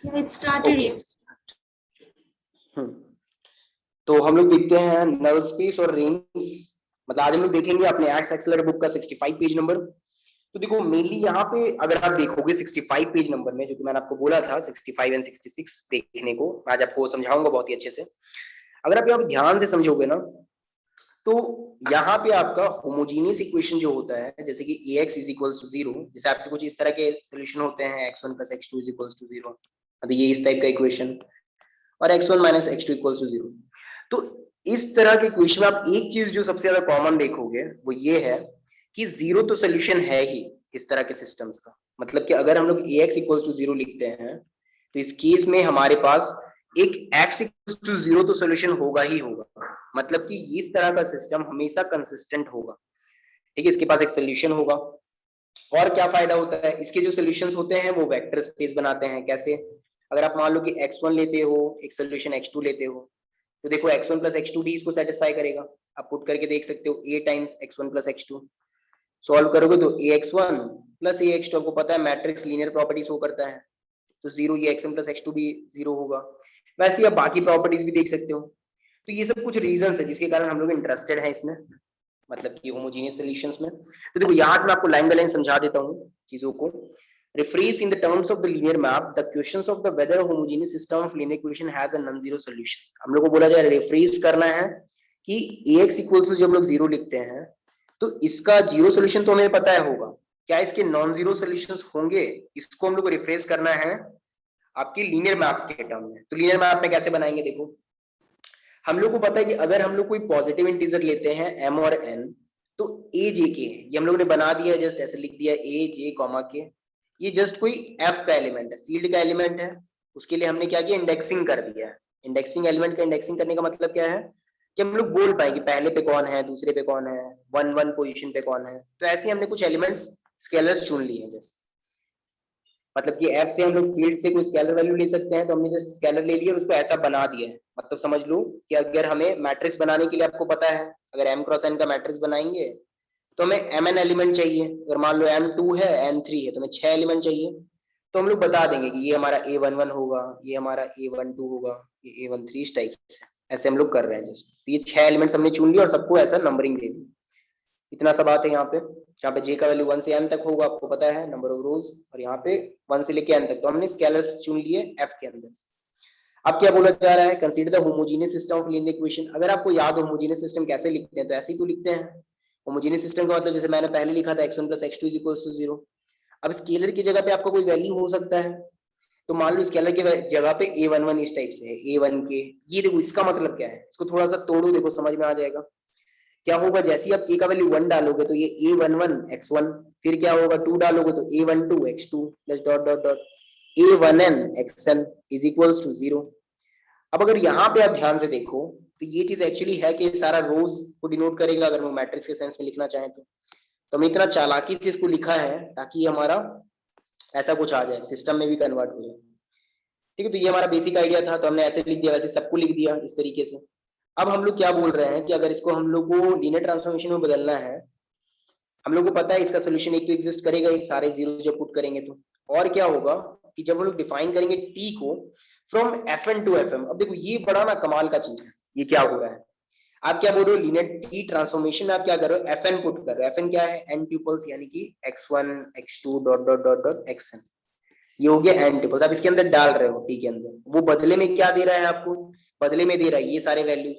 It started. Okay तो हम लोग देखते हैं नल स्पेस और रेंज। मतलब आज हम लोग देखेंगे अपने एक्स एक्सेलरेटर बुक का 65 पेज नंबर। तो देखो मेनली यहाँ पे अगर आप देखोगे 65 पेज नंबर में, जो कि मैंने आपको बोला था 65 एंड 66 देखने को, आज आपको समझाऊंगा बहुत ही अच्छे से। अगर आप ध्यान से समझोगे ना, तो यहाँ पे आपका होमोजीनियस इक्वेशन जो होता है, जैसे कि ax इज इक्वल्स टू 0, जैसे आपके कुछ इस तरह के सोल्यूशन होते हैं x1 plus x2 is equals to 0, तो ये इस टाइप का इक्वेशन, और x1 minus x2 equals to 0। तो इस तरह के इक्वेशन में आप एक चीज जो सबसे ज्यादा कॉमन देखोगे वो ये है कि जीरो तो सोल्यूशन है ही इस तरह के सिस्टम्स का। मतलब कि अगर हम लोग ax इक्वल्स टू 0 लिखते हैं तो इस केस में हमारे पास एक x इक्वल्स टू 0 तो सोल्यूशन होगा ही होगा। मतलब कि इस तरह का सिस्टम हमेशा कंसिस्टेंट होगा, ठीक है, इसके पास एक सोल्यूशन होगा। और क्या फायदा होता है, इसके जो सोल्यूशंस होते हैं वो वेक्टर स्पेस बनाते हैं। कैसे? अगर आप मान लो कि x1 लेते हो, एक सोल्यूशन x2 लेते हो, तो देखो x1 प्लस x2 भी इसको सेटिस्फाई करेगा। आप पुट करके देख सकते हो a times x1 plus x2, solve करोगे तो ax1 प्लस ax2, आपको पता है मैट्रिक्स लीनियर प्रॉपर्टी शो करता है, तो 0 ये x1 प्लस x2 भी 0 होगा। वैसे ही आप बाकी प्रॉपर्टीज भी देख सकते हो। तो ये सब कुछ रीजंस है जिसके कारण हम लोग इंटरेस्टेड हैं इसमें, मतलब कि होमोजेनियस सॉल्यूशंस में। तो देखो यहाँ से मैं आपको लाइन बाय लाइन समझा देता हूँ चीजों को। Rephrase in the terms of the linear map the questions of the whether a homogeneous system of linear equation has a non-zero solutions। हम लोग को बोला जाए रिफ्रेज करना है कि ax इक्वल्स टू जब लोग 0 लिखते हैं तो इसका जीरो सोल्यूशन तो हमें पता है होगा, क्या इसके नॉन जीरो सोल्यूशंस होंगे, इसको हम लोग को रिफ्रेज करना है आपकी लीनियर मैप्स के टर्म में। तो लीनियर मैप में कैसे बनाएंगे, देखो हम लोग को पता है कि अगर हम लोग कोई पॉजिटिव इंटीजर लेते हैं m और n, तो a j के, ये हम लोगों ने बना दिया है, जस्ट ऐसे लिख दिया a j कॉमा के, ये जस्ट कोई f का एलिमेंट है, फील्ड का एलिमेंट है। उसके लिए हमने क्या किया, इंडेक्सिंग कर दिया है। इंडेक्सिंग एलिमेंट का इंडेक्सिंग करने का मतलब क्या है कि हम लोग बोल पाए कि पहले पे कौन है, दूसरे पे कौन है, 1 1 पोजीशन पे कौन है। तो ऐसे ही हमने कुछ एलिमेंट्स स्केलर्स चुन लिए हैं। जैसे मतलब कि एफ से हम लोग फील्ड से कोई स्केलर वैल्यू ले सकते हैं, तो हमने जस्ट स्केलर ले लिया और उसको ऐसा बना दिया है। मतलब समझ लो कि अगर हमें मैट्रिक्स बनाने के लिए, आपको पता है अगर m क्रॉस n का मैट्रिक्स बनाएंगे तो हमें mn एलिमेंट चाहिए। अगर मान लो m2 है n3 है तो हमें 6 एलिमेंट चाहिए। तो हम लोग बता देंगे कि ये हमारा a11 होगा, ये हमारा a12 होगा, ये a13, इस टाइप से ऐसे हम लोग कर रहे हैं। जस्ट ये 6 एलिमेंट्स हमने चुन लिया और सबको ऐसा नंबरिंग दे दी। इतना सा बात है यहाँ पे, जहाँ पे j का वैल्यू 1 से n तक होगा, आपको पता है नंबर ऑफ रोज, और यहाँ पे 1 से लेके n तक। तो हमने स्केलर्स चुन लिए f के अंदर। अब क्या बोला जा रहा है, consider the homogeneous system of linear equation. अगर आपको याद हो होमोजेनियस सिस्टम कैसे लिखते हैं, तो ऐसे ही तो लिखते हैं। होमोजेनियस सिस्टम का मतलब जैसे मैंने पहले लिखा था x1 plus x2 is equals to 0। अब स्केलर की जगह पे आपका कोई वैल्यू हो सकता है, तो मान लो स्केलर की जगह पे a11 इस टाइप से है, a1 के, ये देखो इसका मतलब क्या है, इसको थोड़ा सा तोड़ो, देखो समझ में आ जाएगा। क्या होगा, जैसे ही आप a का वैल्यू 1 डालोगे तो ये a11 x1, फिर क्या होगा 2 डालोगे तो a12 x2 plus dot dot dot a1n xn is equals to 0। अब अगर यहाँ पे आप ध्यान से देखो तो ये चीज एक्चुअली है कि सारा रोज को डिनोट करेगा, अगर हम मैट्रिक्स के सेंस में लिखना चाहें तो हमने इतना चालाकी से इसको लिखा है ताकि हमारा ऐसा कुछ आ जाए, सिस्टम में भी कन्वर्ट हो जाए। ठीक है, तो ये हमारा बेसिक आइडिया था, तो हमने ऐसे लिख दिया, वैसे सबको लिख दिया इस तरीके से। अब हम लोग क्या बोल रहे हैं कि अगर इसको हम लोग को लीनियर ट्रांसफॉर्मेशन में बदलना है, हम लोग को पता है इसका सोल्यूशन एक तो एग्जिस्ट करेगा ही, सारे जीरो जब पुट करेंगे तो। और क्या होगा कि जब हम लोग डिफाइन करेंगे टी को फ्रॉम fn टू fm। अब देखो ये बड़ा ना कमाल का चीज है, ये क्या हो रहा है, आप क्या बोल रहे हो, लीनियर टी ट्रांसफॉर्मेशन में आप क्या कर रहे हो, fn पुट कर रहे हो। fn क्या है, n ट्यूपल्स, यानी कि x1 x2 dot dot dot dot xn, ये हो गया n ट्यूपल्स। आप इसके अंदर डाल रहे हो टी के अंदर, वो बदले में क्या दे रहा है आपको, बदले में दे रहा है ये सारे वैल्यूज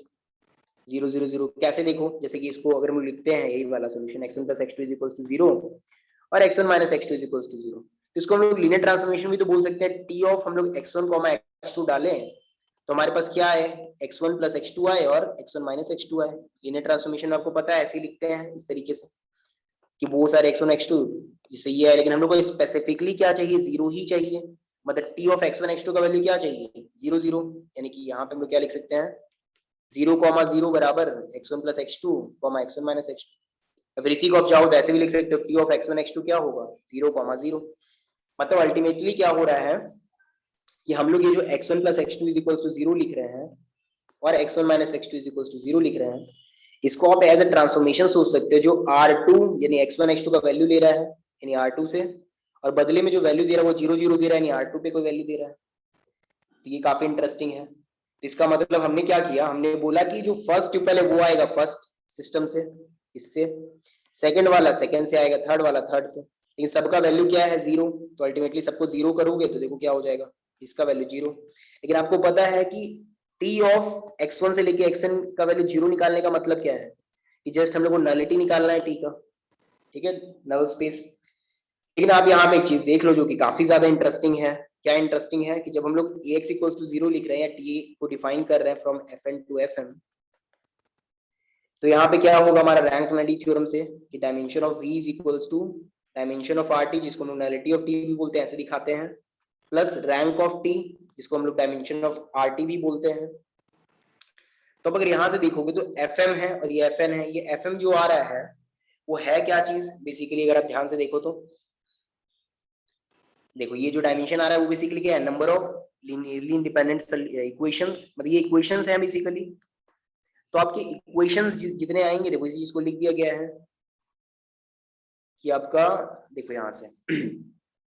0 0 0। कैसे देखो, जैसे कि इसको अगर हम लिखते हैं यही वाला solution x1 plus x2 is equals to 0 और x1 minus x2 is equals to 0, तो इसको हम लोग लीनियर ट्रांसफॉर्मेशन भी तो बोल सकते हैं। टी ऑफ हम लोग x1 x2 डालें तो हमारे पास क्या है, x1 प्लस x2 आए और x1 माइनस x2 आए। लीनियर ट्रांसफॉर्मेशन आपको पता है ऐसे ही लिखते हैं इस तरीके से कि वो सारे x1 x2 जिससे ये है, लेकिन हम लोग को स्पेसिफिकली क्या चाहिए, 0 ही चाहिए। मतलब टी ऑफ x1 x2 का वैल्यू क्या चाहिए, 0 0, यानी कि यहाँ पे हम लोग क्या लिख सकते हैं, 0,0 बराबर x1 plus x2 x1 minus x2। फिर इसी को आप चाहो तो ऐसे भी लिख सकते हो, टी ऑफ x1 x2 क्या होगा, 0,0। मतलब अल्टीमेटली क्या हो रहा है कि हम लोग ये जो x1 plus x2 is equals to 0 लिख रहे हैं और x1 minus x2 is equals to 0 लिख रहे हैं, इसको आप एज अ ट्रांसफॉर्मेशन सोच सकते हो, जो R2 यानी x1 x2 का वैल्यू ले रहा है यानी R2 से, और बदले में जो वैल्यू दे रहा है वो 0 0 दे रहा है यानी R2 पे कोई वैल्यू दे रहा है। तो ये काफी इंटरेस्टिंग है। इसका मतलब हमने क्या किया, हमने बोला कि जो फर्स्ट ट्यूपल है वो आएगा फर्स्ट सिस्टम से, इससे, सेकंड वाला सेकंड से आएगा, थर्ड वाला थर्ड से, लेकिन सबका वैल्यू क्या है, जीरो। तो अल्टीमेटली सबको जीरो करोगे तो देखो क्या हो जाएगा, इसका वैल्यू जीरो। लेकिन आपको पता है कि टी ऑफ x1 से लेके xn का वैल्यू जीरो निकालने का मतलब क्या है, कि जस्ट हम लोग को नलिटी निकालना है टी का, ठीक है, नल स्पेस। लेकिन आप यहाँ पे एक चीज देख लो जो कि काफी ज्यादा इंटरेस्टिंग है। क्या इंटरेस्टिंग है कि जब हम लोग ax इक्वल्स टू जीरो लिख रहे हैं या टी को डिफाइन कर रहे हैं फ्रॉम fn टू fm, तो यहाँ पे क्या होगा हमारा रैंक नलिटी थ्योरम से, कि dimension of v is equals to dimension of rt, जिसको हम नलिटी ऑफ t भी बोलते हैं, ऐसे दिखाते हैं, प्लस रैंक ऑफ t, जिसको हम लोग डायमेंशन ऑफ rt भी बोलते हैं। तो अब अगर यहाँ से देखोगे तो fm है और ये fn है, ये fm जो आ रहा है वो है क्या चीज बेसिकली, अगर आप ध्यान से देखो तो देखो ये जो डायमेंशन आ रहा है वो बेसिकली क्या है, number of linearly independent equations, मतलब ये इक्वेशंस हैं बेसिकली। तो आपके इक्वेशंस जितने आएंगे, देखो इसी चीज को लिख दिया गया है कि आपका, देखो यहाँ से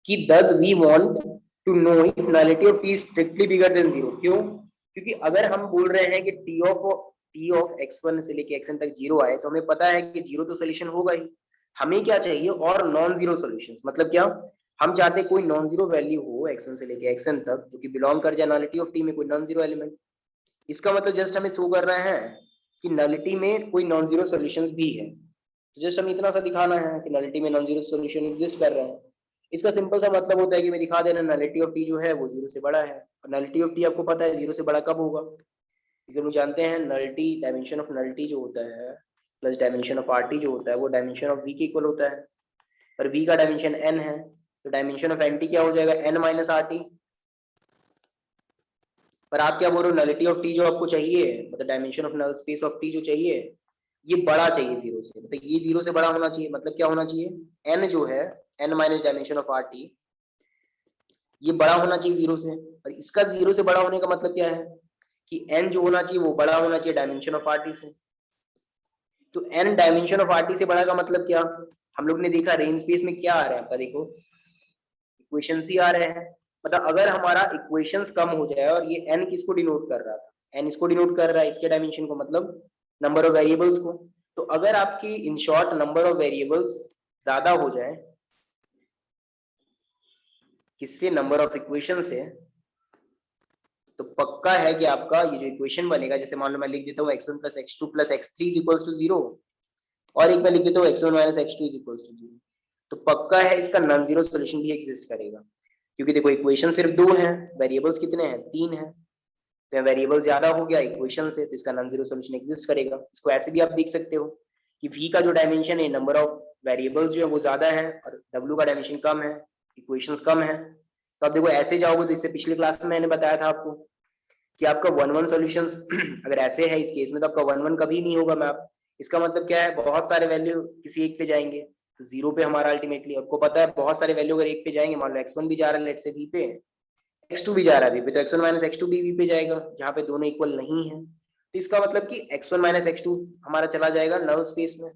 कि does we want to know if nullity of t is strictly bigger than zero, क्यों, क्योंकि अगर हम बोल रहे हैं कि t ऑफ x1 से लेके xn तक जीरो आए, तो हमें पता है कि जीरो तो सोल्यूशन होगा ही। हमें क्या चाहिए, और नॉन जीरो सोल्यूशंस, मतलब क्या, हम चाहते कोई नॉन जीरो वैल्यू हो x1 से लेके xn तक जो कि बिलोंग कर जाए नलिटी ऑफ t में कोई नॉन जीरो एलिमेंट। इसका मतलब जस्ट हमें शो कर रहे हैं कि नलिटी में कोई नॉन जीरो सोल्यूशंस भी है। तो जस्ट हमें इतना सा दिखाना है कि नलिटी में नॉन जीरो सोल्यूशन एग्जिस्ट कर रहे हैं। इसका सिंपल सा मतलब होता है कि मैं दिखा देना नलिटी ऑफ टी जो है वो जीरो से बड़ा है, और नलिटी ऑफ टी आपको पता है जीरो से बड़ा कब होगा, क्योंकि हम जानते हैं नलिटी, डायमेंशन ऑफ नलिटी जो होता है plus dimension of R T जो होता है वो डायमेंशन ऑफ वी के इक्वल होता है, और वी का डायमेंशन एन है, तो डायमेंशन ऑफ एन टी क्या हो जाएगा, एन माइनस आर टी। पर आप क्या बोल रहे हो, नलिटी ऑफ टी जो आपको चाहिए, मतलब dimension of null space of T जो चाहिए, ये बड़ा चाहिए जीरो से, मतलब ये जीरो से बड़ा होना चाहिए, मतलब क्या होना चाहिए, एन जो है, N minus dimension of R T, ये बड़ा होना चाहिए जीरो से। और इसका जीरो से बड़ा होने का मतलब क्या है, कि एन जो होना चाहिए वो बड़ा होना चाहिए डायमेंशन ऑफ आर टी से। तो N dimension of R T से बड़ा का मतलब क्या, हम लोग ने देखा रेंज स्पेस में क्या आ रहा है आपका, देखो इक्वेशंस ही आ रहे हैं। मतलब अगर हमारा इक्वेशंस कम हो जाए, और ये n किसको डिनोट कर रहा था, n इसको डिनोट कर रहा है, इसके डायमेंशन को, मतलब नंबर ऑफ वेरिएबल्स को। तो अगर आपकी in short number of variables ज्यादा हो जाए, किससे, नंबर ऑफ इक्वेशन से, तो पक्का है कि आपका ये जो इक्वेशन बनेगा, जैसे मान लो मैं लिख देता हूँ x1 plus x2 plus x3 is equals to zero, और एक मैं लिख देता हूँ x1 minus x2 is equals to zero, तो पक्का है इसका नॉन जीरो सोल्यूशन भी एग्जिस्ट करेगा। क्योंकि देखो इक्वेशन सिर्फ दो हैं, वेरिएबल्स कितने हैं, तीन हैं, तो वेरिएबल ज्यादा हो गया इक्वेशन से, तो इसका नॉन जीरो सोल्यूशन एग्जिस्ट करेगा। इसको ऐसे भी आप देख सकते हो कि v का जो डायमेंशन है, नंबर ऑफ वेरिएबल्स जो है वो ज्यादा है, और w का डायमेंशन कम है, इक्वेशंस कम है। तो आप देखो ऐसे जाओगे तो इससे पिछले क्लास में मैंने बताया था आपको कि आपका वन वन सोल्यूशंस अगर ऐसे है इस केस में, तो आपका वन वन कभी नहीं होगा मैप। इसका मतलब क्या है, बहुत सारे वैल्यू किसी एक पे जाएंगे, तो जीरो पे हमारा अल्टीमेटली, आपको पता है बहुत सारे वैल्यू अगर एक पे जाएंगे, मान लो x1 भी जा रहा है लेट से v पे, x2 भी जा रहा है v पे, तो x1 माइनस x2 भी v पे जाएगा, जहाँ पे दोनों इक्वल नहीं है। तो इसका मतलब कि x1 माइनस x2 हमारा चला जाएगा नल स्पेस में।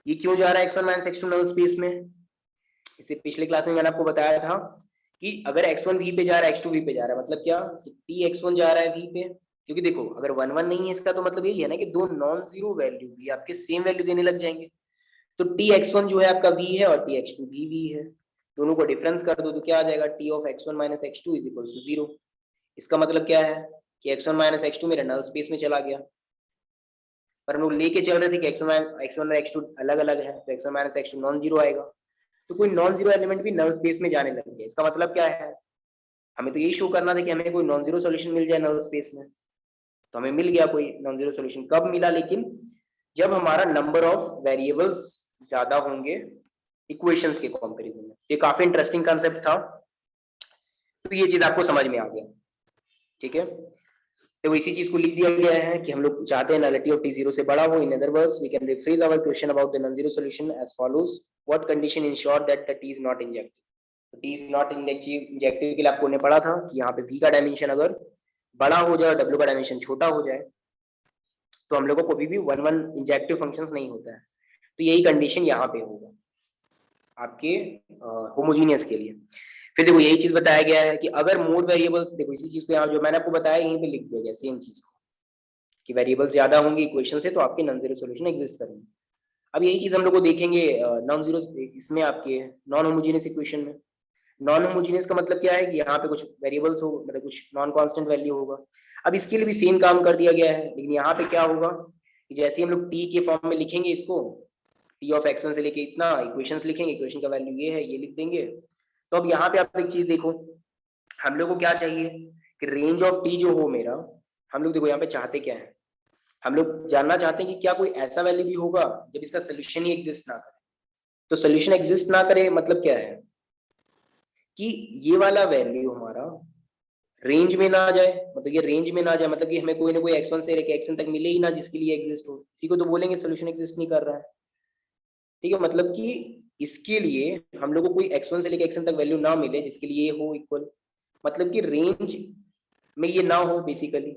ये क्यों जा रहा है x1 minus x2 null space में, इसे पिछले क्लास में मैंने आपको बताया था कि अगर x1 v पे जा रहा है, x2 v पे जा रहा है, मतलब क्या, t x1 जा रहा है v पे, क्योंकि देखो अगर वन वन नहीं है इसका तो मतलब यही है ना कि दो नॉन जीरो वैल्यू भी आपके सेम वैल्यू देने लग जाएंगे। तो t x1 जो है आपका v है, और t x2 भी v है, दोनों को डिफरेंस कर दो तो क्या आ जाएगा, t of x1 minus x2 is equals to zero. इसका मतलब क्या है कि x1 माइनस x2 मेरे नल स्पेस में चला गया, पर हम लोग लेके चल रहे थे कि x1 और x2 अलग अलग है, तो x1 minus x2 non zero आएगा। तो कोई नॉन जीरो एलिमेंट भी नल स्पेस में जाने लग गया। इसका मतलब क्या है, हमें तो यही शो करना था कि हमें कोई नॉन जीरो सोल्यूशन मिल जाए नल स्पेस में, तो हमें मिल गया कोई नॉन जीरो सोल्यूशन। कब मिला, लेकिन जब हमारा नंबर ऑफ वेरिएबल्स ज्यादा होंगे इक्वेशंस के कंपैरिजन में। ये काफी इंटरेस्टिंग कांसेप्ट था, तो ये चीज आपको समझ में आ गया, ठीक है। तो इसी चीज को लिख दिया गया है कि हम लोग चाहते हैं नलिटी ऑफ टी जीरो से बड़ा हो। In other words we can rephrase our question about the non zero solution as follows, what condition ensure that the T is not injective. T is not injective के लिए आपको ने पढ़ा था कि यहाँ पे v का डायमेंशन अगर बड़ा हो जाए और w का डायमेंशन छोटा हो जाए, तो हम लोगों को कभी भी वन वन इंजेक्टिव फंक्शंस नहीं होता है। तो यही कंडीशन यहाँ पे होगा आपके होमोजीनियस के लिए। फिर देखो यही चीज बताया गया है कि अगर मोर वेरिएबल्स, देखो इसी चीज को यहाँ जो मैंने आपको बताया यहीं पे लिख दिया गया सेम चीज को, कि वेरिएबल्स ज्यादा होंगे इक्वेशन से तो आपके नॉन जीरो सॉल्यूशन एग्जिस्ट करेंगे। अब यही चीज हम लोग को देखेंगे नॉन जीरो इसमें, आपके नॉन होमोजेनियस इक्वेशन में। नॉन होमोजेनियस का मतलब क्या है कि यहाँ पे कुछ वेरिएबल्स हो, मतलब कुछ नॉन कांस्टेंट वैल्यू होगा। अब इसके लिए भी सेम काम कर दिया गया है, लेकिन यहाँ पे क्या होगा कि जैसे हम लोग टी के फॉर्म में लिखेंगे इसको, टी ऑफ एक्स वन से लेके इतना इक्वेशंस लिखेंगे, इक्वेशन का वैल्यू ये है, ये लिख देंगे। तो अब यहाँ पे आप एक चीज देखो, हम लोग को क्या चाहिए कि रेंज ऑफ टी जो हो मेरा, हम लोग देखो यहाँ पे चाहते क्या है, हम लोग जानना चाहते हैं कि क्या कोई ऐसा वैल्यू भी होगा जब इसका सोल्यूशन ही एग्जिस्ट ना करे। तो सोल्यूशन एग्जिस्ट ना करे मतलब क्या है कि ये वाला वैल्यू हमारा रेंज में ना आ जाए, मतलब ये रेंज में ना आ जाए, मतलब कि हमें कोई ना कोई x1 से लेके xn तक मिले ही ना जिसके लिए एग्जिस्ट हो, इसी को तो बोलेंगे सोल्यूशन एग्जिस्ट नहीं कर रहा है। ठीक है, मतलब कि इसके लिए हम लोग को कोई x1 से लेके xn तक वैल्यू ना मिले जिसके लिए ये हो इक्वल, मतलब कि रेंज में ये ना हो बेसिकली।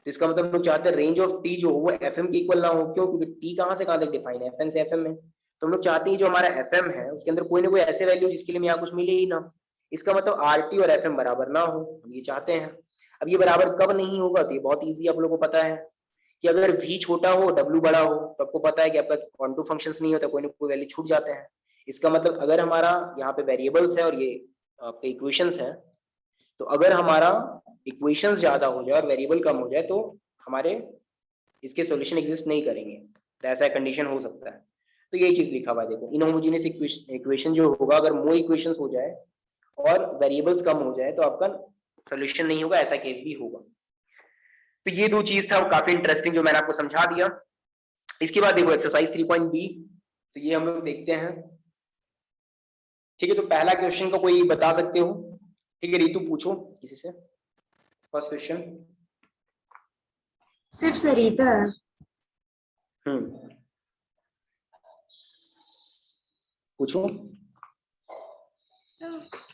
तो इसका मतलब हम लोग चाहते हैं रेंज ऑफ टी जो हो वो एफ एम के इक्वल ना हो। क्यों? क्योंकि टी कहाँ से कहाँ तक डिफाइन है, एफ एन से एफ एम में। तो हम लोग चाहते हैं जो हमारा एफ एम है उसके अंदर कोई ना कोई ऐसे वैल्यू जिसके लिए यहाँ कुछ मिले ही ना। इसका मतलब आर टी और एफ एम बराबर ना हो, हम ये चाहते हैं। अब ये बराबर कब नहीं होगा, तो ये बहुत ईजी आप लोगों को पता है कि अगर v छोटा हो w बड़ा हो, तो आपको पता है कि आपका कॉन्टू फंक्शंस नहीं होता, कोई ना कोई वैल्यू छूट जाते हैं। इसका मतलब अगर हमारा यहाँ पे वेरिएबल्स है और ये आपके इक्वेशंस है, तो अगर हमारा इक्वेशंस ज्यादा हो जाए और वेरिएबल कम हो जाए तो हमारे इसके सॉल्यूशन एग्जिस्ट नहीं करेंगे। तो ऐसा कंडीशन हो सकता है। तो यही चीज लिखा हुआ है देखो, इनहोमोजेनियस इक्वेशन जो होगा, अगर मोर इक्वेशंस हो जाए और वेरिएबल्स कम हो जाए तो आपका सॉल्यूशन नहीं होगा, ऐसा केस भी होगा। तो ये दो चीज था, वो काफी इंटरेस्टिंग जो मैंने आपको समझा दिया। इसके बाद देखो एक्सरसाइज 3.b, तो ये हम लोग देखते हैं। ठीक है, तो पहला क्वेश्चन को कोई बता सकते हो? ठीक है रितु, पूछो किसी से फर्स्ट क्वेश्चन। सिर्फ सरिता है। पूछो।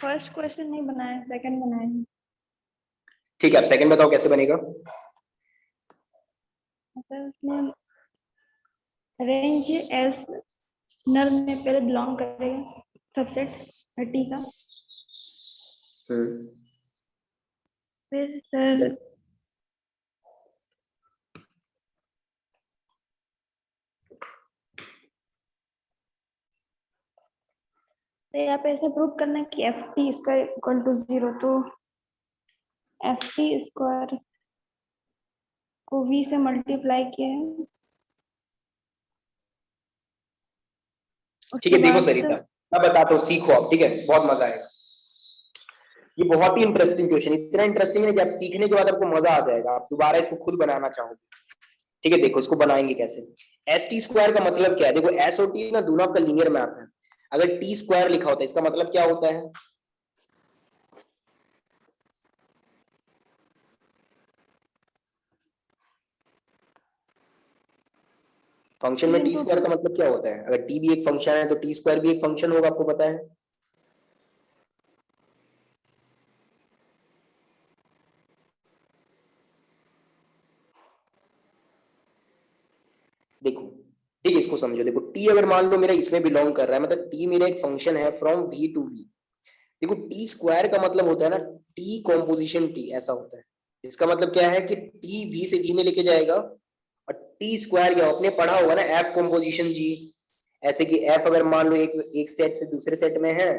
फर्स्ट क्वेश्चन नहीं बनाया, सेकंड बनाया है। ठीक है, आप सेकंड बताओ कैसे बनेगा। मतलब उसमें रेंज एस नल में पहले बिलोंग करेगा सबसेट टी का, फिर सर तो यहाँ पे ऐसे प्रूव करना है कि F T square equal to 0, तो एफ टी स्क्वायर को v से मल्टीप्लाई किया है। ठीक है, देखो बाद सरिता मैं बताता हूँ, सीखो आप, ठीक है, बहुत मजा आएगा। ये बहुत ही इंटरेस्टिंग क्वेश्चन, इतना इंटरेस्टिंग है कि आप सीखने के बाद आपको मजा आ जाएगा, आप दोबारा इसको खुद बनाना चाहोगे। ठीक है, देखो इसको बनाएंगे कैसे। एस टी स्क्वायर का मतलब क्या है? देखो एस और टी ना दोनों आपका लीनियर मैप है। अगर टी स्क्वायर लिखा होता है इसका मतलब क्या होता है? फंक्शन में टी स्क्वायर का मतलब क्या होता है? अगर टी भी एक फंक्शन है तो टी स्क्वायर भी एक फंक्शन होगा, आपको पता है। देखो ठीक है, इसको समझो। देखो टी अगर मान लो मेरा इसमें बिलोंग कर रहा है, मतलब टी मेरा एक फंक्शन है फ्रॉम वी टू वी। देखो टी स्क्वायर का मतलब होता है ना टी कॉम्पोजिशन टी, ऐसा होता है। इसका मतलब क्या है कि टी वी से वी में लेके जाएगा, और टी स्क्वायर क्या आपने पढ़ा होगा ना, एफ कॉम्पोजिशन जी। ऐसे कि एफ अगर मान लो एक सेट से दूसरे सेट में है,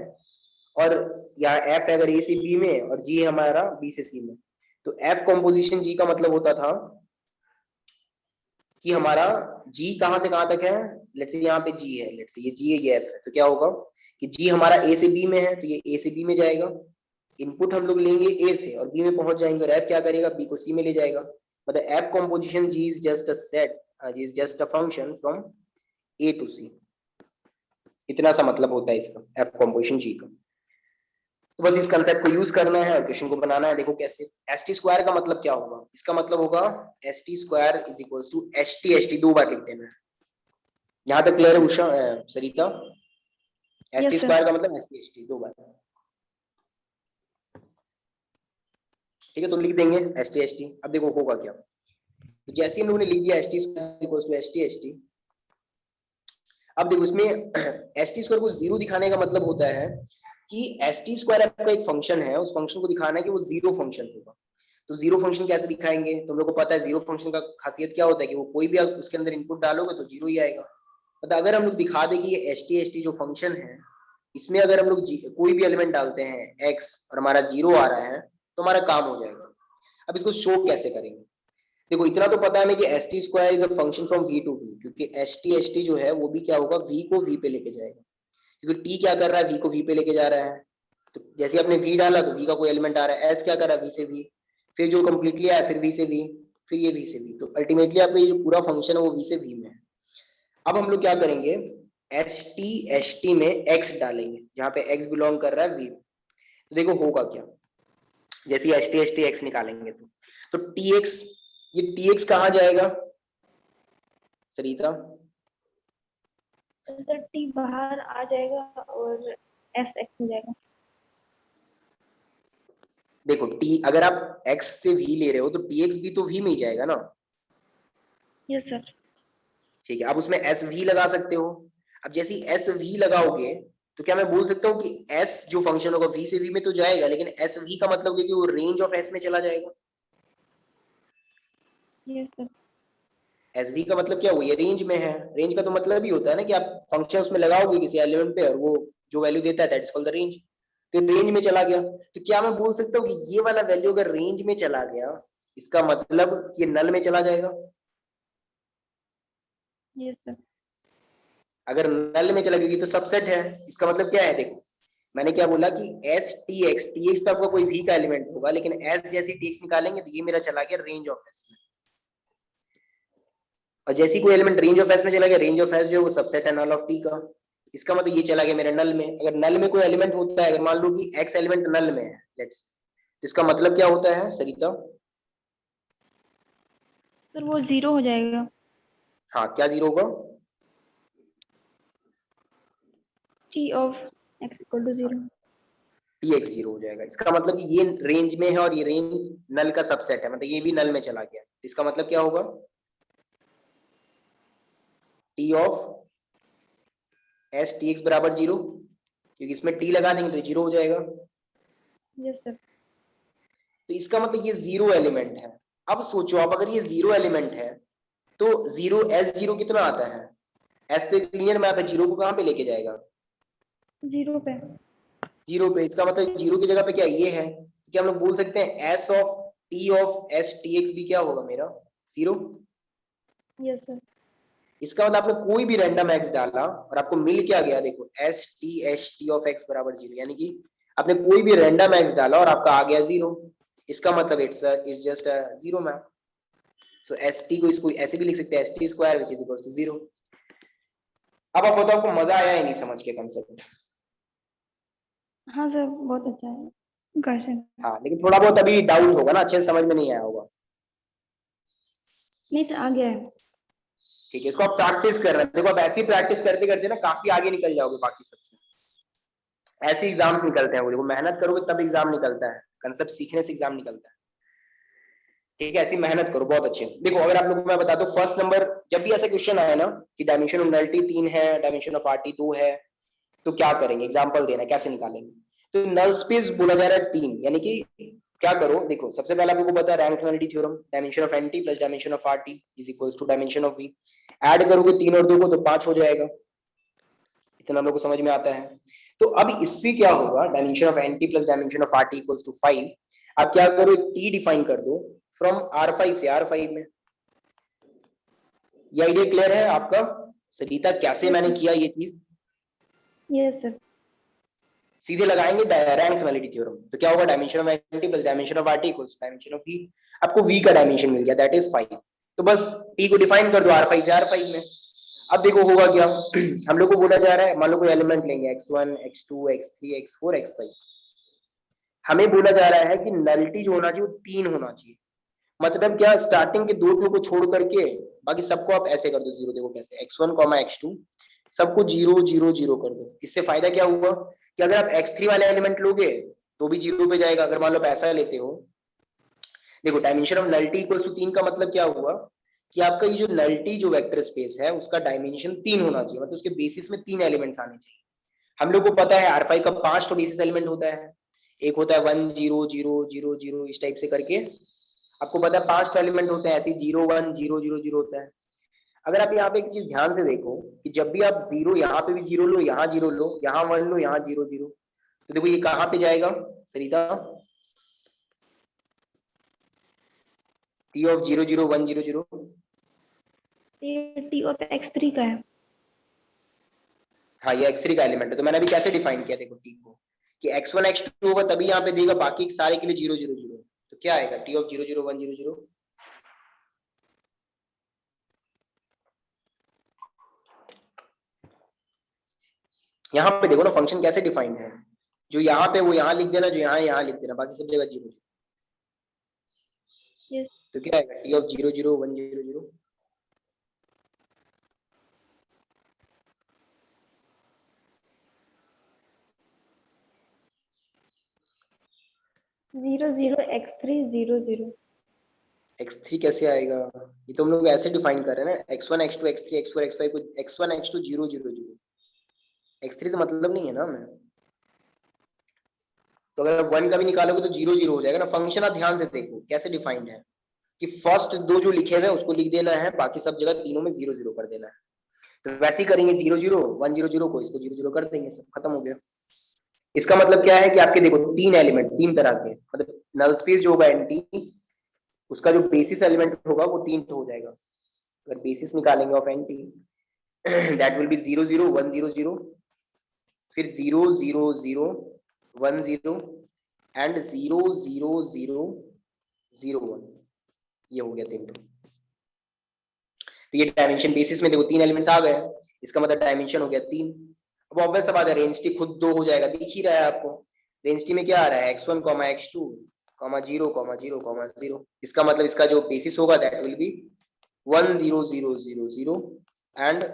और यहाँ एफ है अगर ए से बी में और जी हमारा बी से सी में, तो एफ कॉम्पोजिशन जी का मतलब होता था कि हमारा जी कहां से कहां तक है। लेट्स से यहाँ पे जी है, लेट्स से ये जी है, ये एफ है, तो क्या होगा कि जी हमारा ए से बी में है तो ये ए से बी में जाएगा। इनपुट हम लोग लेंगे ए से और बी में पहुंच जाएंगे, और एफ क्या करेगा, बी को सी में ले जाएगा। मतलब f composition g is just a set, is just a function from A to C. इतना सा मतलब होता है इसका एफ कॉम्पोजिशन जी का। तो बस इस कंसेप्ट को यूज करना है और क्वेश्चन को बनाना है। देखो कैसे। एस टी स्क्वायर का मतलब क्या होगा? इसका मतलब होगा S T square is equal to H T दो बार लिख देना है। यहाँ तक क्लियर है Usha, Sarita? S T yes square sir. का मतलब एच टी दो बार। ठीक है, तो लिख देंगे एच टी। अब देखो होगा क्या, तो जैसे हम लोगों ने लिख दिया H T square equal to H T. अब देखो इसमें एच टी स्क्वायर को जीरो दिखाने का मतलब होता है कि एस टी स्क्वायर आपका एक फंक्शन है, उस फंक्शन को दिखाना है कि वो जीरो फंक्शन होगा। तो जीरो फंक्शन कैसे दिखाएंगे, तुम लोग को पता है जीरो फंक्शन का खासियत क्या होता है कि वो कोई भी आप उसके अंदर इनपुट डालोगे तो जीरो ही आएगा। मतलब अगर हम लोग दिखा दें कि ये एस टी जो फंक्शन है, इसमें अगर हम लोग कोई भी एलिमेंट डालते हैं एक्स और हमारा जीरो आ रहा है तो हमारा काम हो जाएगा। अब इसको शो कैसे करेंगे, देखो इतना तो पता है हमें कि S T square is a function from V to V, क्योंकि एस टी जो है वो भी क्या होगा, वी को वी पे लेके जाएगा, क्योंकि टी क्या कर रहा है, वी को वी पे लेके जा रहा है। तो जैसे आपने वी डाला तो वी का कोई एलिमेंट आ रहा है, एस क्या कर रहा है, वी से वी, फिर जो कंप्लीटली आया फिर वी से वी, फिर ये वी से वी, तो अल्टीमेटली आपका ये जो पूरा फंक्शन है वो वी से वी में है। अब हम लोग क्या करेंगे, एस टी में एक्स डालेंगे जहां पे एक्स बिलोंग कर रहा है वी। तो देखो होगा क्या, जैसे एस टी एक्स निकालेंगे तो टी एक्स, ये टी एक्स कहाँ जाएगा सरिता? सर टी बाहर आ जाएगा और एस एक्स हो जाएगा। देखो टी अगर आप x से v ले रहे हो तो tx भी तो v में ही जाएगा ना। Yes sir. ठीक है, आप उसमें एस वी लगा सकते हो। अब जैसे एस वी लगाओगे तो क्या मैं बोल सकता हूँ कि s जो फंक्शन होगा v से v में तो जाएगा, लेकिन एस वी का मतलब है कि वो रेंज ऑफ s में चला जाएगा। Yes sir. एस वी का मतलब क्या हुआ, ये रेंज में है। रेंज का तो मतलब ही होता है ना कि आप फंक्शन उसमें लगाओगे किसी एलिमेंट पे और वो जो वैल्यू देता है that is called the range. तो रेंज में चला गया, तो क्या मैं बोल सकता हूँ कि ये वाला वैल्यू अगर रेंज में चला गया इसका मतलब ये नल में चला जाएगा। Yes sir. अगर नल में चला गया तो सबसेट है, इसका मतलब क्या है, देखो मैंने क्या बोला कि एस टी एक्स तो आपका कोई भी का एलिमेंट होगा, लेकिन एस जैसी टी एक्स निकालेंगे तो ये मेरा चला गया रेंज ऑफ एस में। और जैसी कोई एलिमेंट रेंज ऑफ एस में चला गया, रेंज ऑफ एस जो है वो सबसेट है नल ऑफ टी का, इसका मतलब ये चला गया मेरे नल में। अगर नल में कोई एलिमेंट होता है, अगर मान लो कि एक्स एलिमेंट नल में है लेट्स, तो इसका मतलब क्या होता है सरिता? सर वो जीरो हो जाएगा। हाँ क्या जीरो होगा? T of X equal to zero. T X zero हो जाएगा, इसका मतलब कि ये रेंज में है और ये रेंज नल का सबसेट है, मतलब ये भी नल में चला गया, इसका मतलब क्या होगा, T of S T x बराबर जीरो, क्योंकि इसमें टी लगा देंगे तो जीरो हो जाएगा। Yes sir. तो इसका मतलब ये जीरो एलिमेंट है। अब सोचो आप, अगर ये जीरो एलिमेंट है तो जीरो एस जीरो कितना आता है, एस तो एक लीनियर मैप है, जीरो को कहां पे लेके जाएगा, जीरो पे। जीरो पे। इसका मतलब जीरो की जगह पे क्या ये है, क्या हम लोग बोल सकते हैं S of S T x भी क्या होगा मेरा, जीरो। Yes sir. इसका मतलब आपने कोई भी रैंडम एक्स डाला और आपको मिल क्या गया, देखो एस टी ऑफ एक्स बराबर जीरो, यानी कि आपने कोई भी रैंडम एक्स डाला और आपका आ गया जीरो, इसका मतलब it's just a zero map. So S T को इसको ऐसे भी लिख सकते हैं, S T square which is equal to zero. अब आप बताओ आपको मजा आया या नहीं समझ के कंसेप्ट? हाँ सर बहुत अच्छा है कर सकते। हाँ लेकिन थोड़ा बहुत अभी डाउट होगा ना, अच्छे से समझ में नहीं आया होगा। नहीं सर आ गया है। ठीक है, इसको आप प्रैक्टिस कर रहे हैं, देखो आप ऐसी प्रैक्टिस करते करते ना काफी आगे निकल जाओगे बाकी सबसे। ऐसे एग्जाम्स निकलते हैं वो, देखो मेहनत करोगे तब एग्जाम निकलता है, कंसेप्ट सीखने से एग्जाम निकलता है। ठीक है, ऐसी मेहनत करो बहुत अच्छे। देखो अगर आप लोगों को मैं बता दूं, फर्स्ट नंबर जब भी ऐसा क्वेश्चन आए ना कि डायमेंशन ऑफ नलिटी 3 है, डायमेंशन ऑफ आरटी 2 है, तो क्या करेंगे, एग्जांपल देना है कैसे निकालेंगे। तो नल स्पेस बोला जा रहा है 3, यानी कि क्या करो, देखो सबसे पहले आप लोगों को पता है rank nullity theorem, dimension of NT plus dimension of RT is equals to dimension of V. Add करोगे 3 और 2 को तो 5 हो जाएगा, इतना हम लोग को समझ में आता है। तो अब इससे क्या होगा, dimension of NT plus dimension of RT equals to 5। आप क्या करो, टी डिफाइन कर दो फ्रॉम R5 से R5 में। ये आइडिया क्लियर है आपका सरिता, कैसे मैंने किया ये चीज? Yes sir. सीधे लगाएंगे रैंक नलिटी थ्योरम, तो क्या होगा, dimension of NT plus dimension of RT equals dimension of V. आपको वी का डायमेंशन मिल गया दैट इज 5। तो बस टी को डिफाइन कर दो R5 से R5 में। अब देखो होगा क्या हम लोग को बोला जा रहा है, मान लो कोई एलिमेंट लेंगे x1 x2 x3 x4 x5, हमें बोला जा रहा है कि नलिटी जो होना चाहिए वो 3 होना चाहिए। मतलब क्या, स्टार्टिंग के 2 को छोड़ करके बाकी सबको आप ऐसे कर दो जीरो, देखो कैसे x1 x2 सबको 0 0 0 कर दो। इससे फायदा क्या हुआ कि अगर आप x3 वाले एलिमेंट लोगे तो भी 0 पे जाएगा, अगर मान लो ऐसा लेते हो। देखो dimension of nullity equals to 3 का मतलब क्या हुआ कि आपका ये जो नलिटी जो वेक्टर स्पेस है उसका डायमेंशन 3 होना चाहिए, मतलब उसके बेसिस में 3 एलिमेंट्स आने चाहिए। हम लोग को पता है R5 का 5 तो बेसिस एलिमेंट होता है, एक होता है 1 0 0 0 0 इस टाइप से करके, आपको पता है 5 तो एलिमेंट होते हैं, ऐसे 0 1 0 0 0 होता है। अगर आप यहाँ पे एक चीज ध्यान से देखो कि जब भी आप जीरो, यहाँ पे भी जीरो लो, यहाँ जीरो लो, यहाँ 1 लो, यहाँ 0 0, तो देखो ये कहाँ पे जाएगा सरिता, T of 0 0 1 0 0, ये टी ऑफ x3 का है। हाँ ये x3 का एलिमेंट है। तो मैंने अभी कैसे डिफाइन किया देखो t को, कि x1 x2 होगा तभी यहाँ पे देगा, बाकी सारे के लिए 0 0 0, तो क्या आएगा T of 0 0 1 0 0। यहाँ पे देखो ना फंक्शन कैसे डिफाइंड है, जो यहाँ पे वो यहाँ लिख देना, जो यहाँ लिख देना, बाकी सब जगह 0 0। यस। तो क्या आएगा T of 0 0 1 0 0। 0 0 x3 0 0। x3 कैसे आएगा, ये तो हम लोग ऐसे डिफाइन कर रहे हैं ना, x1 x2 x3 x4 x5 को x1 x2 0 0 0, x3 से मतलब नहीं है ना हमें। तो अगर आप 1 का भी निकालोगे तो 0 0 हो जाएगा ना। फंक्शन आप ध्यान से देखो कैसे डिफाइंड है, कि फर्स्ट दो जो लिखे हुए हैं उसको लिख देना है, बाकी सब जगह तीनों में 0 0 कर देना है। तो वैसे ही करेंगे 0 0 1 0 0 को, इसको 0 0 कर देंगे, सब खत्म हो गया। इसका मतलब क्या है कि आपके देखो तीन एलिमेंट, तीन तरह के, मतलब नल स्पेस जो होगा एनटी, उसका जो बेसिस एलिमेंट होगा वो तीन हो जाएगा। अगर बेसिस निकालेंगे of NT, that will be 0 0 1 0 0, फिर 0 0 0 1 0 एंड 0 0 0 0 1, ये हो गया तीन। तो ये डायमेंशन बेसिस में देखो तीन एलिमेंट्स आ गए, इसका मतलब डायमेंशन हो गया तीन। अब ऑब्वियस सा बात है, रेंज टी खुद दो हो जाएगा, दिख ही रहा है आपको। रेंज टी में क्या आ रहा है x1 x2 0 0 0, इसका मतलब इसका जो बेसिस होगा दैट विल बी 1 0 0 0 0 एंड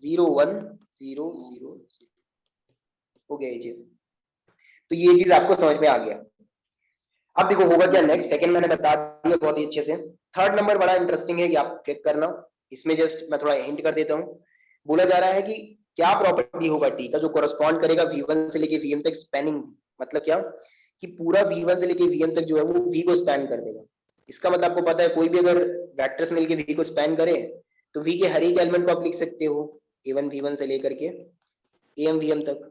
0 1 0 0 0। हो गया ये चीज, तो ये चीज आपको समझ में आ गया। अब देखो होगा क्या नेक्स्ट, सेकंड मैंने बता दिया बहुत ही अच्छे से। थर्ड नंबर बड़ा इंटरेस्टिंग है कि आप चेक करना, इसमें जस्ट मैं थोड़ा हिंट कर देता हूँ। बोला जा रहा है कि क्या प्रॉपर्टी होगा टी का जो कोरस्पॉन्ड करेगा v1 से लेके vm तक स्पैनिंग, मतलब क्या कि पूरा v1 से लेके vm तक जो है वो v को स्पैन कर देगा। इसका मतलब आपको पता है कोई भी अगर वेक्टर्स मिलके v को स्पैन करे तो v के हर एक एलिमेंट को आप लिख सकते हो a1 v1 से लेकर के am vm तक।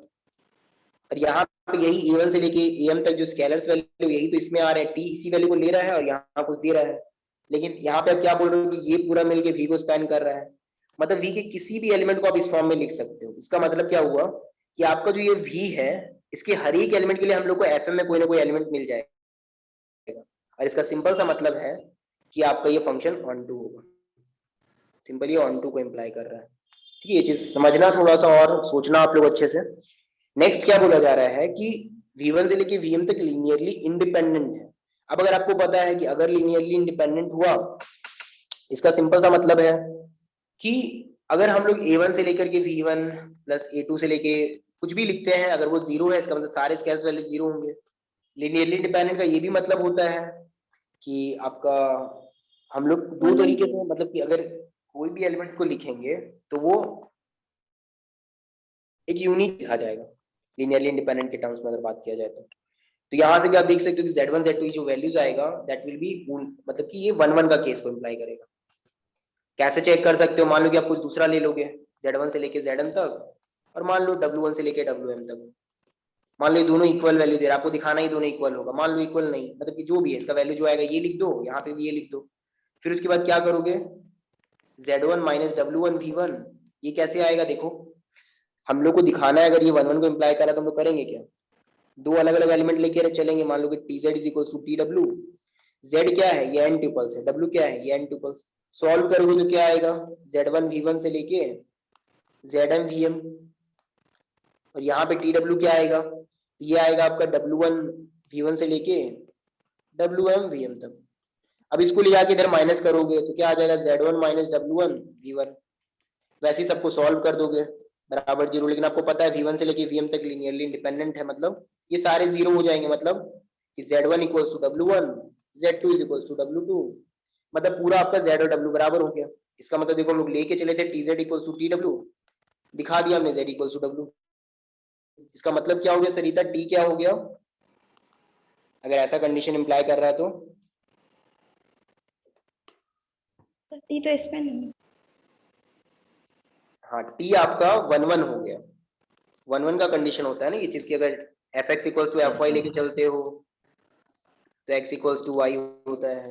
और यहाँ पे यही a1 से लेके am तक जो स्केलर्स वैल्यू यही तो इसमें आ रहा है, t इसी वैल्यू को ले रहा है और यहाँ कुछ दे रहा है। लेकिन यहाँ पे आप क्या बोल रहे हो कि ये पूरा मिलके v को स्पैन कर रहा है, मतलब v के किसी भी एलिमेंट को आप इस फॉर्म में लिख सकते हो। इसका मतलब क्या हुआ कि आपका जो ये v है, इसके हर एक एलिमेंट के लिए हम लोग को fm में कोई ना कोई एलिमेंट मिल जाएगा, और इसका सिंपल सा मतलब है कि आपका ये फंक्शन ऑन टू होगा। सिंपल ये ऑन टू को इम्प्लाई कर रहा है। ठीक है, ये चीज समझना थोड़ा सा और सोचना आप लोग अच्छे से। नेक्स्ट क्या बोला जा रहा है कि v1 से लेके vm तक लीनियरली इंडिपेंडेंट है। अब अगर आपको पता है कि अगर लीनियरली इंडिपेंडेंट हुआ, इसका सिंपल सा मतलब है कि अगर हम लोग a1 से लेकर के v1 प्लस a2 से लेके कुछ भी लिखते हैं, अगर वो जीरो है, इसका मतलब सारे स्केल्स वैल्यू जीरो होंगे। लीनियरली इंडिपेंडेंट का ये भी मतलब होता है कि आपका हम लोग दो तरीके से, मतलब कि अगर कोई भी एलिमेंट को लिखेंगे तो वो एक यूनिक लिखा जाएगा लीनियरली इंडिपेंडेंट के टर्म्स में अगर बात किया जाए तो यहाँ से भी आप देख सकते हो कि z1 z2 जो वैल्यूज आएगा दैट विल बी, मतलब कि ये 1 1 का केस को इम्प्लाई करेगा। कैसे चेक कर सकते हो, मान लो कि आप कुछ दूसरा ले लोगे z1 से लेके zm तक, और मान लो w1 से लेके wm तक, मान लो ये दोनों इक्वल वैल्यू दे रहा है, आपको दिखाना ही दोनों इक्वल होगा। मान लो इक्वल नहीं, मतलब कि जो भी है इसका वैल्यू जो आएगा ये लिख दो, यहाँ पे भी ये लिख दो। फिर उसके बाद क्या करोगे, z1 माइनस w1 v1, ये कैसे आएगा देखो, हम लोग को दिखाना है अगर ये 1 1 को इम्प्लाई कर रहा है तो हम लोग करेंगे क्या, दो अलग अलग एलिमेंट लेके चलेंगे। मान लो कि tz is equal to tw, z क्या है ये n ट्यूपल्स है, w क्या है ये n ट्यूपल्स। सॉल्व करोगे तो क्या आएगा, z1 v1 से लेके zm vm, और यहाँ पे tw क्या आएगा, ये आएगा आपका w1 v1 से लेके wm vm तक। अब इसको ले जाके इधर माइनस करोगे तो क्या आ जाएगा, z1 माइनस w1 v1। वैसे ही सबको सॉल्व कर दोगे बराबर जीरो, लेकिन आपको पता है v1 से लेके vm तक लीनियरली इंडिपेंडेंट है, मतलब ये सारे जीरो हो जाएंगे, मतलब कि z1 equals to w1, z2 is equals to w2, मतलब पूरा आपका z और w बराबर हो गया। इसका मतलब देखो हम लोग लेके चले थे tz इक्वल्स टू tw, दिखा दिया हमने z इक्वल्स टू w। इसका मतलब क्या हो गया सरिता, टी क्या हो गया अगर ऐसा कंडीशन इंप्लाई कर रहा है तो? टी तो इसमें नहीं। हाँ, टी आपका 1 1 हो गया। 1 1 का कंडीशन होता है ना ये चीज की, अगर F X equals to F Y लेके चलते हो तो एक्स इक्वल्स टू वाई होता है।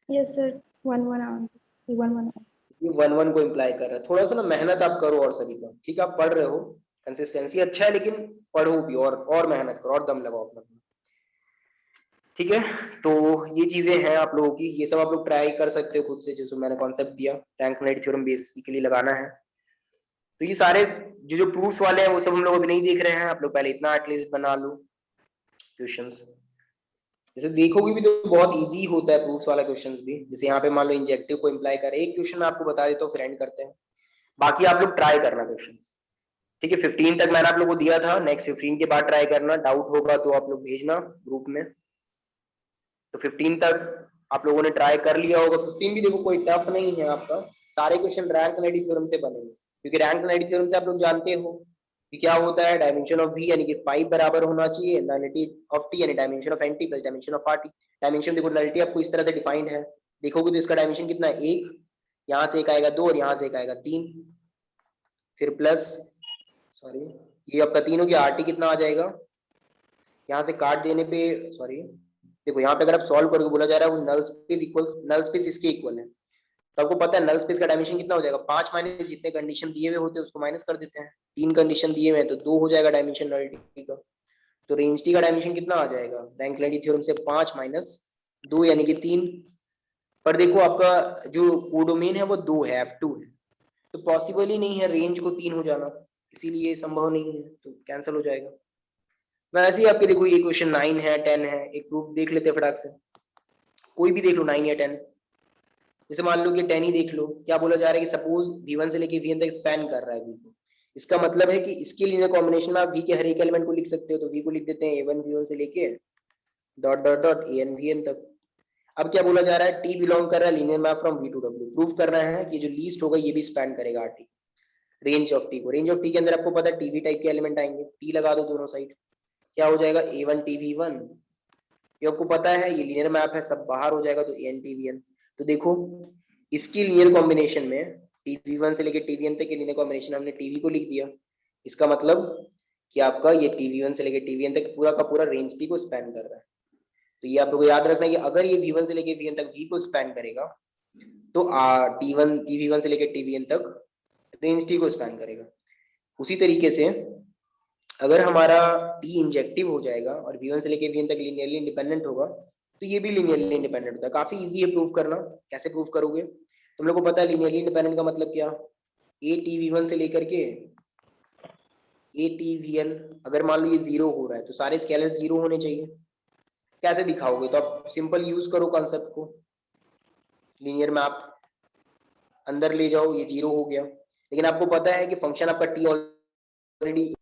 Yes sir, 1 1 1 1। ये 1 1 को इम्प्लाई कर रहा है। थोड़ा सा ना मेहनत आप करो और सभी का, ठीक है आप पढ़ रहे हो, कंसिस्टेंसी अच्छा है, लेकिन पढ़ो भी और मेहनत करो और दम लगाओ अपना, ठीक है। तो ये चीजें हैं आप लोगों की, ये सब आप लोग ट्राई कर सकते हो खुद से, जैसे मैंने कॉन्सेप्ट दिया, रैंक-नाइट थ्योरम बेसिकली लगाना है। तो ये सारे जो प्रूफ्स वाले हैं वो सब हम लोग अभी नहीं देख रहे हैं, आप लोग पहले इतना एटलीस्ट बना लो क्वेश्चंस। जैसे देखोगे भी तो बहुत इजी होता है प्रूफ्स वाला क्वेश्चंस भी। जैसे यहाँ पे मान लो इंजेक्टिव को इम्प्लाई कर एक क्वेश्चन मैं आपको बता देता हूँ, फिर एंड करते हैं। बाकी आप लोग ट्राई करना क्वेश्चन, ठीक है। 15 तक मैंने आप लोगों को दिया था, नेक्स्ट 15 के बाद ट्राई करना, डाउट होगा तो आप लोग भेजना ग्रुप में। तो 15 तक आप लोगों ने ट्राई कर लिया होगा। 15 भी देखो कोई टफ नहीं है आपका, सारे क्वेश्चन रैंक नलिटी थ्योरम से बनेंगे, क्योंकि रैंक नलिटी थ्योरम से आप लोग जानते हो कि क्या होता है, डायमेंशन ऑफ वी यानी कि 5 बराबर होना चाहिए, नलिटी ऑफ टी यानी dimension of N T plus dimension of R T. Dimension देखो नलिटी आपको इस तरह से डिफाइंड है, देखोगे तो इसका डायमेंशन कितना है, एक, यहाँ से एक आएगा 2 और यहाँ से एक आएगा 3, फिर प्लस, सॉरी ये आपका 3 हो गया, आर टी कितना आ जाएगा, यहाँ से काट देने पे, सॉरी देखो यहाँ पे अगर आप सॉल्व करोगे बोला जा रहा है वो null space equals, null space इसके इक्वल है, तो आपको पता है नल स्पेस का डायमेंशन कितना हो जाएगा, 5 माइनस जितने कंडीशन दिए हुए होते हैं उसको माइनस कर देते हैं, 3 कंडीशन दिए हुए हैं तो 2 हो जाएगा डायमेंशन नल टी का। तो रेंज टी का डायमेंशन कितना आ जाएगा रैंक नलिटी थ्योरम से, 5 माइनस 2 यानी कि 3। पर देखो आपका जो कोडोमेन है वो 2 है, F2 है, तो पॉसिबल ही नहीं है रेंज को 3 हो जाना, इसीलिए संभव नहीं है, तो कैंसिल हो जाएगा। वैसे ही आपके देखो ये क्वेश्चन 9 है 10 है, एक प्रूफ देख लेते हैं फटाक से, कोई भी देख लो 9 या 10। जैसे मान लो कि 10 ही देख लो, क्या बोला जा रहा है कि सपोज v1 से लेके vn तक स्पैन कर रहा है v को, इसका मतलब है कि इसके लीनियर कॉम्बिनेशन में आप v के हर एक एलिमेंट को लिख सकते हो, तो v को लिख देते हैं a1 v1 से लेके dot dot dot an vn तक। अब क्या बोला जा रहा है, t बिलोंग कर रहा है linear map from v to w, prove कर रहे हैं कि जो लीस्ट होगा ये भी स्पैन करेगा rt, रेंज ऑफ t को, रेंज ऑफ t के अंदर आपको पता है tv टाइप के एलिमेंट आएंगे, t लगा दो दोनों साइड, क्या हो जाएगा a1 tv1, ये आपको पता है ये लीनियर मैप है, सब बाहर हो जाएगा तो an tvn। तो देखो इसकी लीनियर कॉम्बिनेशन में tv1 से लेके tvn तक के लीनियर कॉम्बिनेशन हमने tv को लिख दिया, इसका मतलब कि आपका ये tv1 से लेके tvn तक पूरा का पूरा रेंज t को स्पैन कर रहा है। तो ये आप लोगों को याद रखना है कि अगर ये v1 से लेके vn तक v को स्पैन करेगा तो tv1 से लेके tvn तक रेंज t को स्पैन करेगा। उसी तरीके से अगर हमारा t इंजेक्टिव हो जाएगा और v1 से लेके vn तक लीनियरली इंडिपेंडेंट होगा तो ये भी लीनियरली इंडिपेंडेंट होता है। काफी इजी है प्रूव करना, कैसे प्रूव करोगे, तुम लोग को पता है लीनियरली इंडिपेंडेंट का मतलब क्या, a t v1 से लेकर के a t vn, अगर मान लो ये 0 हो रहा है तो सारे स्केलर्स 0 होने चाहिए। कैसे दिखाओगे, तो आप सिंपल यूज करो कॉन्सेप्ट को, लीनियर मैप अंदर ले जाओ, ये 0 हो गया, लेकिन आपको पता है कि फंक्शन आपका t ऑलरेडी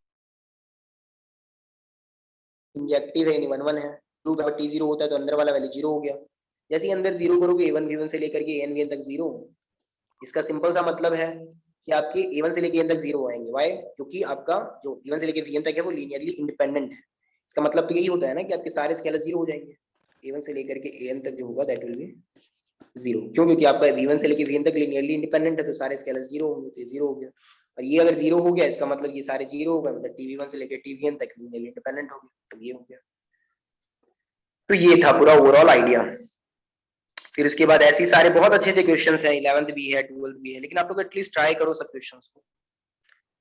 इंजेक्टिव है, 1 1 है, टू अगर टी 0 होता है तो अंदर वाला वैल्यू 0 हो गया। जैसे ही अंदर 0 करोगे a1 v1 से लेकर के an vn तक 0, इसका सिंपल सा मतलब है कि आपके a1 से लेके n तक 0 आएंगे। वाई, क्योंकि आपका जो v1 से लेके vn तक है वो लीनियरली इंडिपेंडेंट है। इसका मतलब तो यही होता है ना कि आपके सारे स्केलर 0 हो जाएंगे, a1 से लेकर के an तक जो होगा दैट विल बी 0, क्यों, क्योंकि आपका v1 से लेके vn तक लीनियरली इंडिपेंडेंट है, तो सारे स्केलर 0 होंगे, तो 0 हो गया। और ये अगर 0 हो गया इसका मतलब ये सारे 0 हो गए, मतलब tv1 से लेके tvn तक लीनियरली इंडिपेंडेंट हो गए, तो ये हो गया। तो ये था पूरा ओवरऑल आइडिया। फिर उसके बाद ऐसे सारे बहुत अच्छे अच्छे क्वेश्चंस हैं, 11th भी है 12th भी है, लेकिन आप लोग एटलीस्ट ट्राई करो सब क्वेश्चंस को।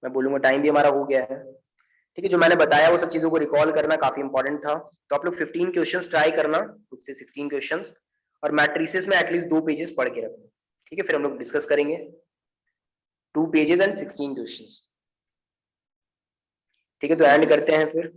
मैं बोलूंगा टाइम भी हमारा हो गया है, ठीक है। जो मैंने बताया वो सब चीजों को रिकॉल करना काफी इंपॉर्टेंट था, तो आप लोग 15 क्वेश्चंस ट्राई करना खुद से, 16 क्वेश्चंस, और मैट्रिसेस में एटलीस्ट 2 पेजेस पढ़ के रखना, ठीक है। फिर हम लोग डिस्कस करेंगे 2 पेजेस एंड 16 क्वेश्चंस, ठीक है। तो एंड करते हैं फिर।